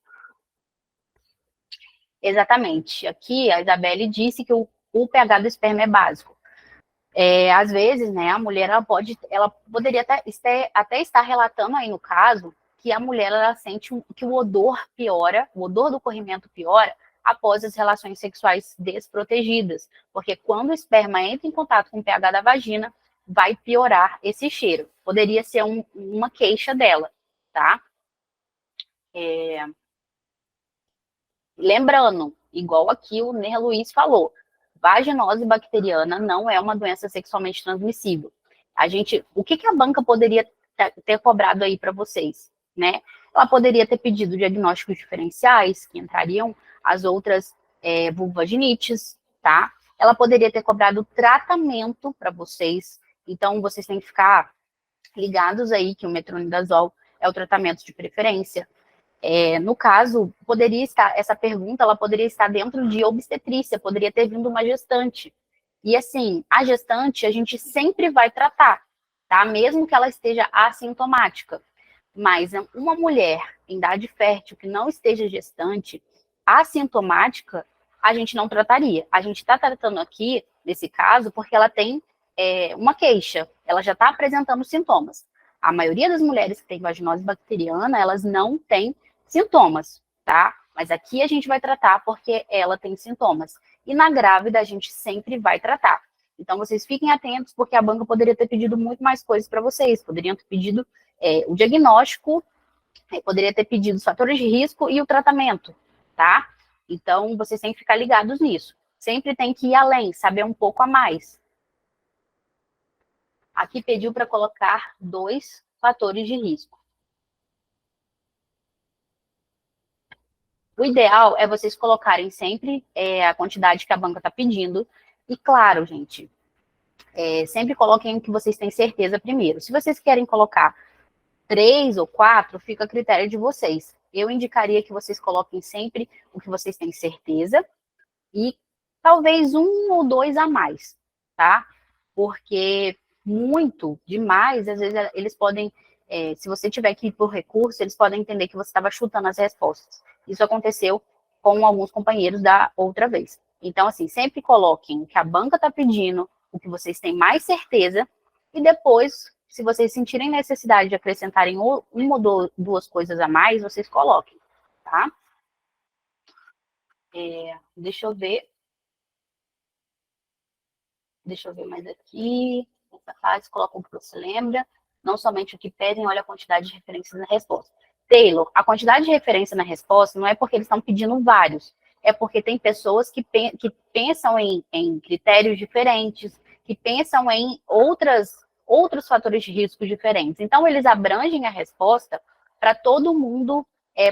Exatamente. Aqui a Isabelle disse que o pH do esperma é básico. Às vezes, né, a mulher ela poderia até estar relatando aí no caso que a mulher ela sente que o odor piora, o odor do corrimento piora após as relações sexuais desprotegidas, porque quando o esperma entra em contato com o pH da vagina, vai piorar esse cheiro. Poderia ser uma queixa dela, tá? Lembrando, igual aqui o Ner Luiz falou, vaginose bacteriana não é uma doença sexualmente transmissível. O que a banca poderia ter cobrado aí para vocês, né? Ela poderia ter pedido diagnósticos diferenciais, que entrariam as outras vulvaginites, tá? Ela poderia ter cobrado tratamento para vocês, então vocês têm que ficar ligados aí que o metronidazol é o tratamento de preferência. No caso, poderia estar, essa pergunta, ela poderia estar dentro de obstetrícia, poderia ter vindo uma gestante. E assim, a gestante a gente sempre vai tratar, tá? Mesmo que ela esteja assintomática. Mas uma mulher em idade fértil que não esteja gestante, assintomática, a gente não trataria. A gente está tratando aqui, nesse caso, porque ela tem uma queixa, ela já está apresentando sintomas. A maioria das mulheres que tem vaginose bacteriana, elas não têm sintomas, tá? Mas aqui a gente vai tratar porque ela tem sintomas. E na grávida a gente sempre vai tratar. Então vocês fiquem atentos, porque a banca poderia ter pedido muito mais coisas para vocês. Poderiam ter pedido o diagnóstico, poderia ter pedido os fatores de risco e o tratamento, tá? Então vocês têm que ficar ligados nisso. Sempre tem que ir além, saber um pouco a mais. Aqui pediu para colocar 2 fatores de risco. O ideal é vocês colocarem sempre a quantidade que a banca está pedindo. E claro, gente, sempre coloquem o que vocês têm certeza primeiro. Se vocês querem colocar 3 ou 4, fica a critério de vocês. Eu indicaria que vocês coloquem sempre o que vocês têm certeza e talvez 1 ou 2 a mais, tá? Porque muito demais, às vezes eles podem, se você tiver que ir por recurso, eles podem entender que você estava chutando as respostas. Isso aconteceu com alguns companheiros da outra vez. Então, assim, sempre coloquem o que a banca está pedindo, o que vocês têm mais certeza, e depois, se vocês sentirem necessidade de acrescentarem uma ou 2 coisas a mais, vocês coloquem, tá? Deixa eu ver. Deixa eu ver mais aqui. Essa fase, coloca o que você lembra. Não somente o que pedem, olha a quantidade de referências na resposta. Taylor, a quantidade de referência na resposta não é porque eles estão pedindo vários. É porque tem pessoas que pensam em critérios diferentes, que pensam em outros fatores de risco diferentes. Então, eles abrangem a resposta para todo mundo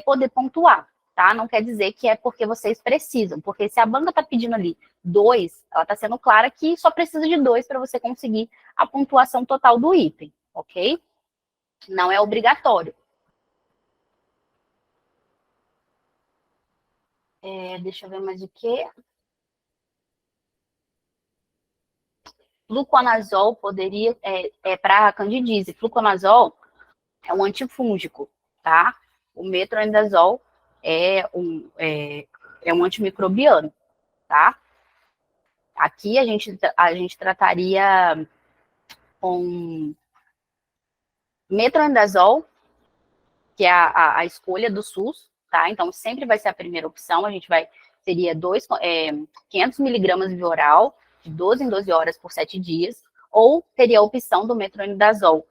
poder pontuar, tá? Não quer dizer que é porque vocês precisam, porque se a banca está pedindo ali 2, ela está sendo clara que só precisa de 2 para você conseguir a pontuação total do item, ok? Não é obrigatório. Deixa eu ver mais o que. Fluconazol poderia, para candidíase. Fluconazol é um antifúngico, tá? O metronidazol é um antimicrobiano, tá? Aqui a gente trataria com metronidazol, que é a escolha do SUS, tá? Então, sempre vai ser a primeira opção, seria 500 miligramas via oral, de 12 em 12 horas por 7 dias, ou teria a opção do metronidazol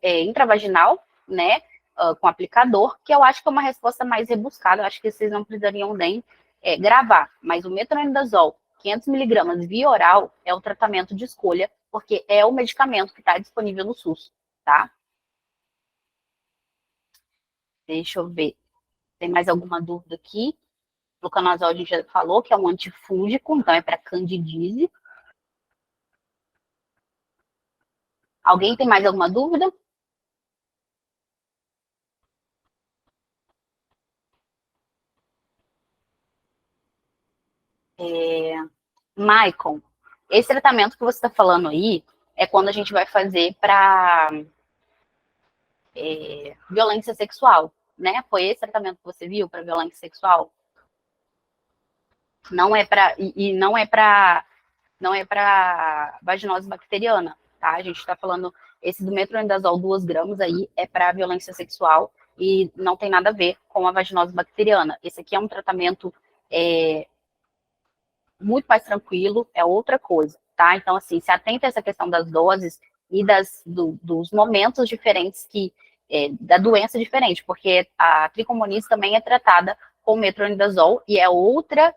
intravaginal, né, com aplicador, que eu acho que é uma resposta mais rebuscada, eu acho que vocês não precisariam nem gravar, mas o metronidazol 500 miligramas via oral é o tratamento de escolha, porque é o medicamento que está disponível no SUS, tá? Deixa eu ver. Tem mais alguma dúvida aqui? Fluconazol a gente já falou que é um antifúngico, então é para candidíase. Alguém tem mais alguma dúvida? Maicon, esse tratamento que você está falando aí é quando a gente vai fazer para violência sexual, né? Foi esse tratamento que você viu para violência sexual? Não é para não é para vaginose bacteriana, tá? A gente está falando, esse do metronidazol 2 gramas aí é para violência sexual e não tem nada a ver com a vaginose bacteriana. Esse aqui é um tratamento muito mais tranquilo, é outra coisa, tá? Então, assim, se atenta a essa questão das doses e dos momentos diferentes da doença diferente, porque a tricomoníase também é tratada com metronidazol e é outra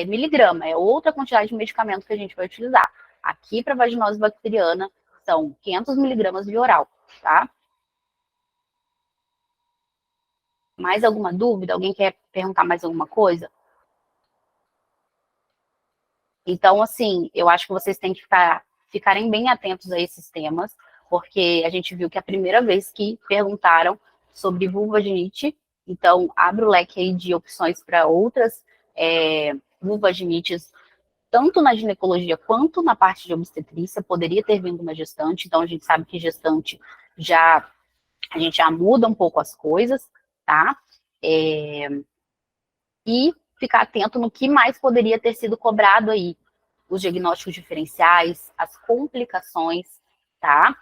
miligrama, é outra quantidade de medicamento que a gente vai utilizar. Aqui, para vaginose bacteriana, são 500 miligramas via oral, tá? Mais alguma dúvida? Alguém quer perguntar mais alguma coisa? Então, assim, eu acho que vocês têm que ficarem bem atentos a esses temas, porque a gente viu que é a primeira vez que perguntaram sobre vulvaginite, então abre o leque aí de opções para outras vulvaginites, tanto na ginecologia quanto na parte de obstetrícia. Poderia ter vindo uma gestante, então a gente sabe que gestante a gente já muda um pouco as coisas, tá? E ficar atento no que mais poderia ter sido cobrado aí, os diagnósticos diferenciais, as complicações, tá?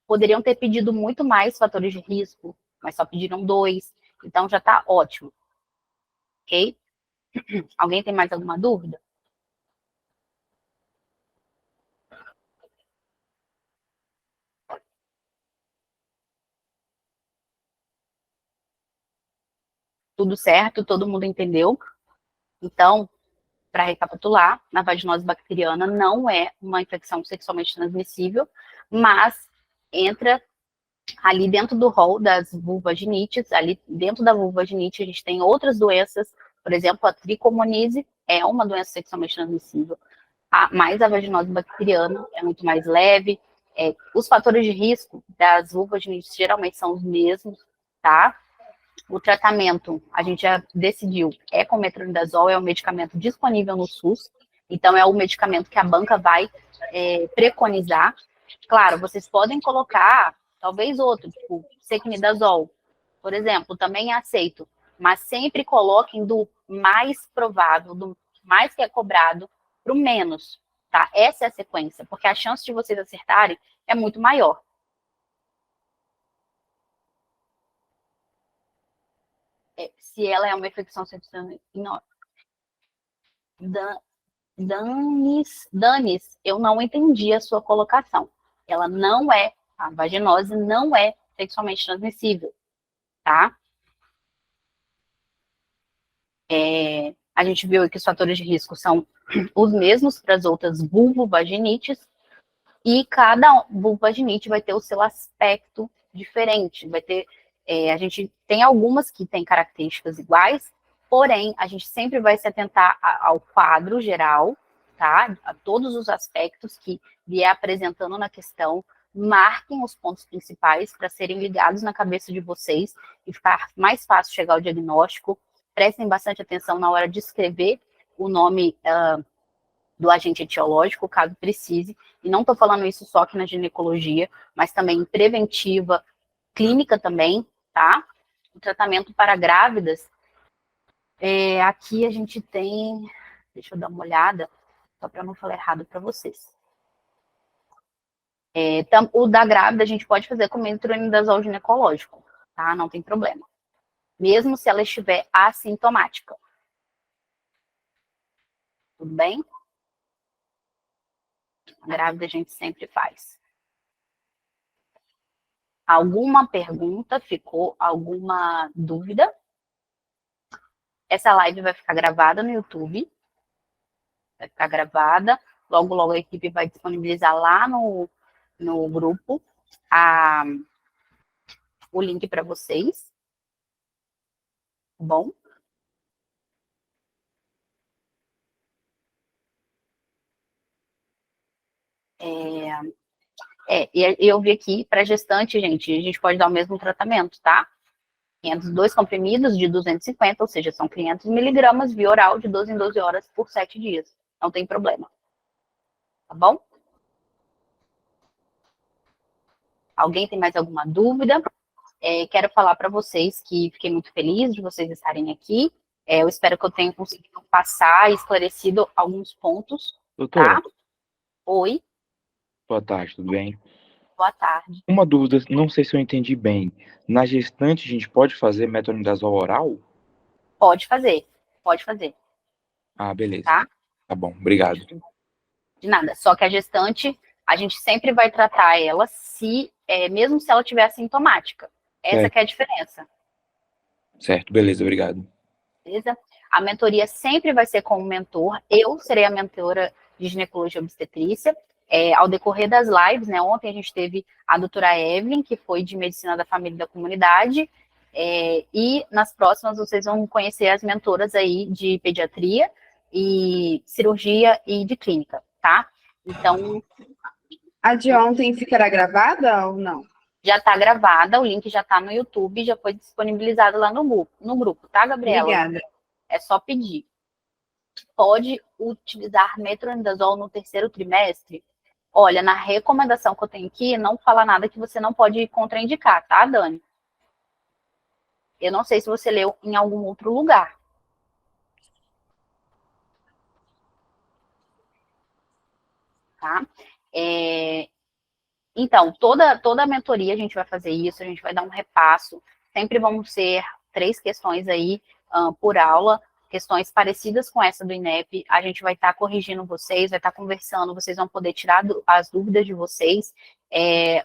Poderiam ter pedido muito mais fatores de risco, mas só pediram 2, então já tá ótimo, ok? Alguém tem mais alguma dúvida? Tudo certo? Todo mundo entendeu? Então, para recapitular, a vaginose bacteriana não é uma infecção sexualmente transmissível, mas entra ali dentro do rol das vulvaginites. Ali dentro da vulvaginite a gente tem outras doenças, por exemplo, a tricomonise é uma doença sexualmente transmissível, mas a vaginose bacteriana é muito mais leve. Os fatores de risco das vulvaginites geralmente são os mesmos, tá? O tratamento, a gente já decidiu, é com metronidazol, é um medicamento disponível no SUS, então é o medicamento que a banca vai preconizar. Claro, vocês podem colocar, talvez outro, tipo sequinidazol, por exemplo, também é aceito, mas sempre coloquem do mais provável, do mais que é cobrado, para o menos, tá? Essa é a sequência, porque a chance de vocês acertarem é muito maior. Se ela é uma infecção sexual. Danis, eu não entendi a sua colocação. Ela não é, a vaginose não é sexualmente transmissível, tá? A gente viu que os fatores de risco são os mesmos para as outras vulvovaginites, e cada vulvaginite vai ter o seu aspecto diferente. A gente tem algumas que têm características iguais, porém, a gente sempre vai se atentar ao quadro geral, tá? A todos os aspectos que vier apresentando na questão. Marquem os pontos principais para serem ligados na cabeça de vocês e ficar mais fácil chegar ao diagnóstico. Prestem bastante atenção na hora de escrever o nome do agente etiológico, caso precise. E não estou falando isso só aqui na ginecologia, mas também em preventiva, clínica também, tá? O tratamento para grávidas, aqui a gente tem, deixa eu dar uma olhada, só para não falar errado para vocês. O da grávida a gente pode fazer com metronidazol ginecológico, tá? Não tem problema. Mesmo se ela estiver assintomática. Tudo bem? A grávida a gente sempre faz. Alguma pergunta? Ficou alguma dúvida? Essa live vai ficar gravada no YouTube. Vai ficar gravada. Logo, logo a equipe vai disponibilizar lá no grupo o link para vocês. Bom? E eu vi aqui, para gestante, gente, a gente pode dar o mesmo tratamento, tá? 502 comprimidos de 250, ou seja, são 500 miligramas via oral de 12 em 12 horas por 7 dias. Não tem problema. Tá bom? Alguém tem mais alguma dúvida? Quero falar para vocês que fiquei muito feliz de vocês estarem aqui. Eu espero que eu tenha conseguido passar e esclarecido alguns pontos. Doutora, Tá? Oi, boa tarde, tudo bem? boa tarde. Uma dúvida, não sei se eu entendi bem. Na gestante a gente pode fazer metronidazol oral? Pode fazer, pode fazer, Ah, beleza. tá? Tá bom, obrigado. De nada. Só que a gestante, a gente sempre vai tratar ela mesmo se ela tiver assintomática. Essa que é a diferença. Certo, beleza, obrigado. Beleza? A mentoria sempre vai ser com o mentor. Eu serei a mentora de ginecologia e obstetrícia. Ao decorrer das lives, né? Ontem a gente teve a doutora Evelyn, que foi de medicina da família e da comunidade. E nas próximas vocês vão conhecer as mentoras aí de pediatria e cirurgia e de clínica, tá? Então, A de ontem ficará gravada ou não? já está gravada, o link já está no YouTube, já foi disponibilizado lá no grupo, tá, Gabriela? Obrigada. É só pedir. Pode utilizar metronidazol no terceiro trimestre? Olha, na recomendação que eu tenho aqui, não fala nada que você não pode contraindicar, tá, Dani? Eu não sei se você leu em algum outro lugar. Tá? Então, toda a mentoria a gente vai fazer isso, a gente vai dar um repasso. Sempre vão ser 3 questões aí por aula, questões parecidas com essa do INEP. A gente vai estar corrigindo vocês, vai estar conversando, vocês vão poder tirar as dúvidas de vocês.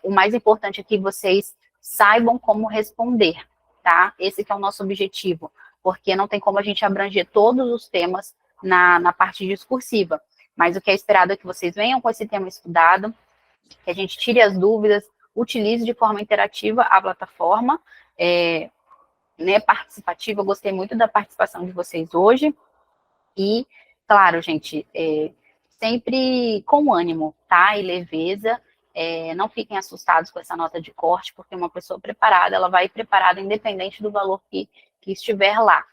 O mais importante é que vocês saibam como responder, tá? Esse que é o nosso objetivo, porque não tem como a gente abranger todos os temas na parte discursiva. Mas o que é esperado é que vocês venham com esse tema estudado, que a gente tire as dúvidas, utilize de forma interativa a plataforma, participativa. Eu gostei muito da participação de vocês hoje. E, claro, gente, sempre com ânimo, tá? E leveza. Não fiquem assustados com essa nota de corte, porque uma pessoa preparada, ela vai preparada independente do valor que estiver lá,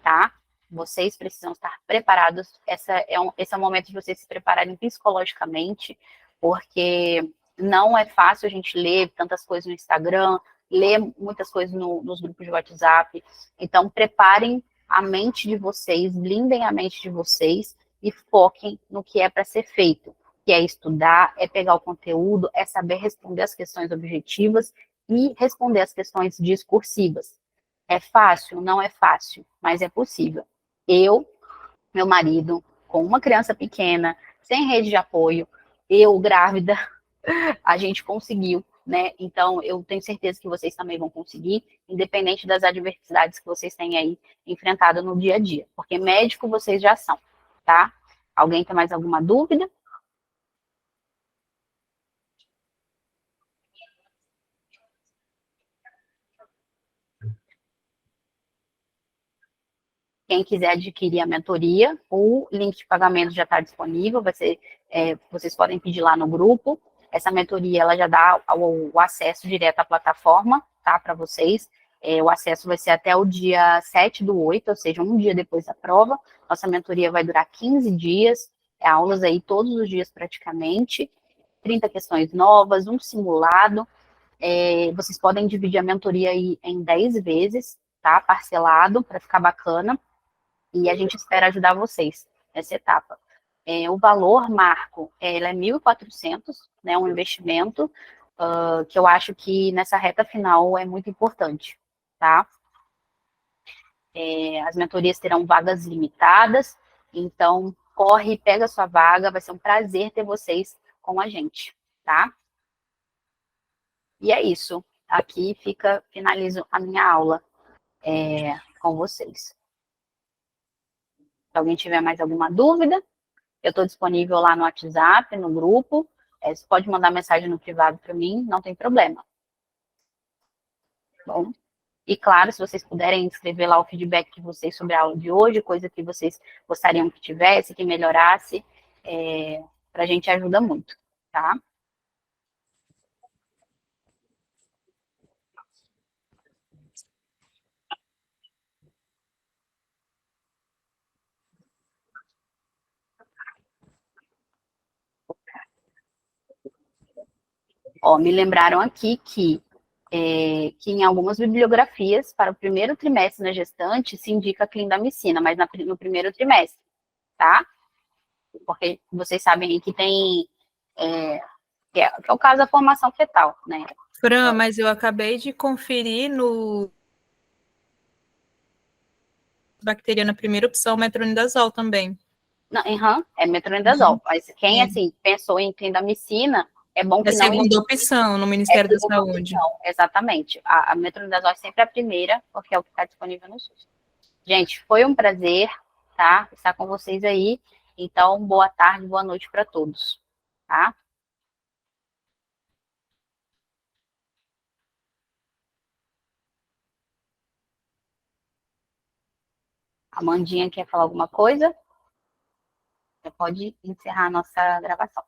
tá? Vocês precisam estar preparados. Esse é o momento de vocês se prepararem psicologicamente, porque não é fácil a gente ler tantas coisas no Instagram, ler muitas coisas nos grupos de WhatsApp. Então, preparem a mente de vocês, blindem a mente de vocês e foquem no que é para ser feito, que é estudar, é pegar o conteúdo, é saber responder as questões objetivas e responder as questões discursivas. É fácil? Não é fácil, mas é possível. Eu, meu marido, com uma criança pequena, sem rede de apoio, eu grávida, a gente conseguiu, né? Então, eu tenho certeza que vocês também vão conseguir, independente das adversidades que vocês têm aí enfrentado no dia a dia, porque médico vocês já são, tá? Alguém tem mais alguma dúvida? Quem quiser adquirir a mentoria, o link de pagamento já está disponível, vocês podem pedir lá no grupo. Essa mentoria, ela já dá o acesso direto à plataforma, tá, para vocês. O acesso vai ser até o dia 7/8, ou seja, um dia depois da prova. Nossa mentoria vai durar 15 dias, aulas aí todos os dias praticamente, 30 questões novas, um simulado. Vocês podem dividir a mentoria aí em 10 vezes, tá, parcelado, para ficar bacana. E a gente espera ajudar vocês nessa etapa. O valor, Marco, ele é 1.400, né, um investimento que eu acho que nessa reta final é muito importante, tá? As mentorias terão vagas limitadas, então corre, pega a sua vaga, vai ser um prazer ter vocês com a gente, tá? E é isso. Aqui finalizo a minha aula com vocês. Se alguém tiver mais alguma dúvida, eu estou disponível lá no WhatsApp, no grupo. Você pode mandar mensagem no privado para mim, não tem problema. Bom, e claro, se vocês puderem escrever lá o feedback de vocês sobre a aula de hoje, coisa que vocês gostariam que tivesse, que melhorasse, para a gente ajuda muito, tá? Ó, me lembraram aqui que em algumas bibliografias, para o primeiro trimestre na gestante, se indica a clindamicina, mas no primeiro trimestre, tá? Porque vocês sabem que tem, que é o caso da formação fetal, né? Fran, mas eu acabei de conferir no bacteriana, primeira opção, metronidazol também. Não, é metronidazol. Mas quem, assim, pensou em clindamicina, é bom que É a não... segunda opção no Ministério da Saúde. Opção, exatamente. A metronidazol é sempre a primeira, porque é o que está disponível no SUS. Gente, foi um prazer, tá? Estar com vocês aí. Então, boa tarde, boa noite para todos, tá? A Amandinha quer falar alguma coisa? Você pode encerrar a nossa gravação.